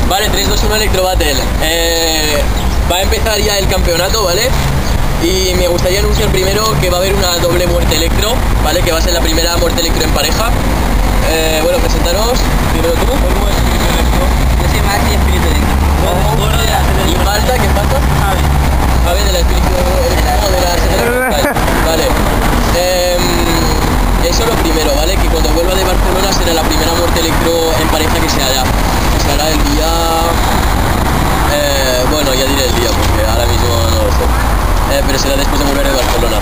Vale, 3, 2, 1, Electro Battle. Va a empezar ya el campeonato, ¿vale? Y me gustaría anunciar primero que va a haber una doble muerte electro, ¿vale? Que va a ser la primera muerte electro en pareja. Bueno, presentaros. Primero tú. ¿Cómo es Espíritu Electro? Yo soy Maxi, Espíritu Electro. ¿Y falta? ¿Quién falta? Javi. Javi de la Espíritu Electro de la Secretaria. Vale. Eso lo primero, ¿vale? Que cuando vuelva de Barcelona será la primera muerte electro en pareja que se hará. Que se hará el día... bueno, ya diré el día porque ahora mismo no lo sé. Pero será después de volver de Barcelona.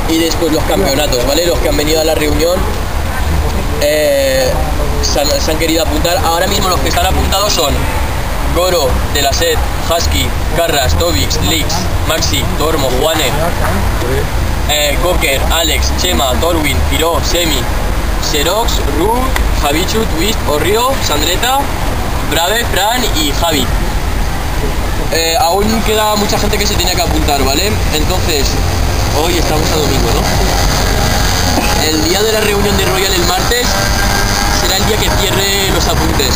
Y después los campeonatos, ¿vale? Los que han venido a la reunión se han querido apuntar. Ahora mismo los que están apuntados son Goro, De La Set, Husky, Carras, Tobix, Lix, Maxi, Tormo, Juane, Cocker, Alex, Chema, Torwin, Piro, Semi, Xerox, Ru, Javichu, Twist, Orrio, Sandreta, Brave, Fran y Javi. Aún queda mucha gente que se tiene que apuntar, ¿vale? Entonces, hoy estamos a domingo, ¿no? El día de la reunión de Royal el martes será el día que cierre los apuntes.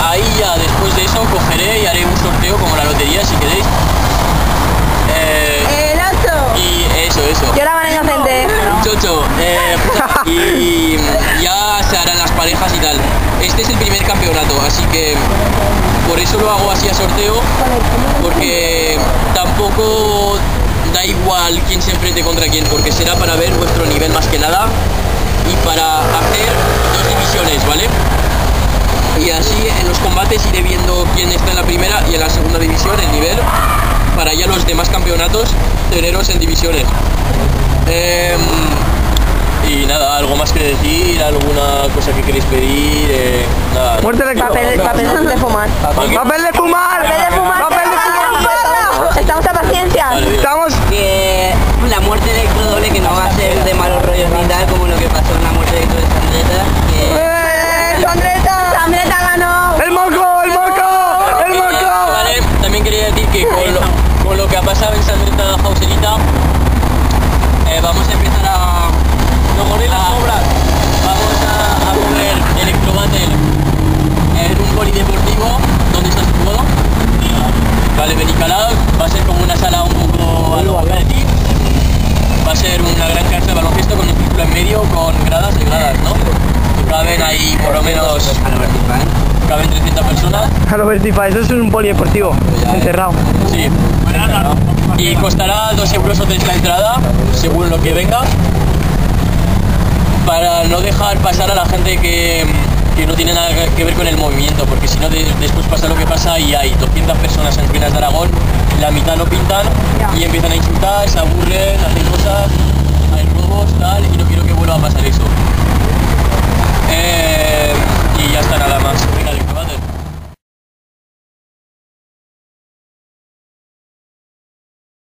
Ahí ya después de eso cogeré y haré un sorteo como la lotería si queréis. El 8. Y eso. Yo la mano inocente. Chocho. Y ya se harán las parejas y tal. Este es el primer campeonato, así que por eso lo hago así a sorteo, porque tampoco da igual quién se enfrente contra quién, porque será para ver vuestro nivel más que nada y para hacer 2 divisiones, ¿vale? Y así en los combates iré viendo quién está en la primera y en la segunda división, el nivel, para ya los demás campeonatos teneros en divisiones. Y nada, algo más que decir, alguna cosa que queréis pedir, nada. Muerte de papel de fumar. ¡Papel de fumar! ¡Papel de fumar! ¡Papel de fumar! Estamos a paciencia. Vale, Estamos... Que la muerte electro doble, que no va a ser de malos rollos ni tal, como lo que pasó en la muerte electro de Sandreta, que... ¡Sandreta! ¡Sandreta ganó! ¡El moco! ¡El moco! ¡El moco! Vale, también quería decir que con lo que ha pasado en Sandreta Hauserita, vamos a empezar a... Vamos a poner Electro Battle en un polideportivo donde está situado. Vale, Benicalao, va a ser como una sala un poco a lo Athletic. Va a ser una gran cancha de baloncesto con un círculo en medio con gradas de gradas, ¿no? Caben ahí por lo menos... Caben 300 personas. A lo Vertifa, eso es un polideportivo encerrado. Sí. Y costará 2 euros o 3 la entrada, según lo que venga, para no dejar pasar a la gente que no tiene nada que ver con el movimiento, porque si no después pasa lo que pasa y hay 200 personas en Ruinas de Aragón, la mitad no pintan y empiezan a insultar, se aburren, hacen cosas.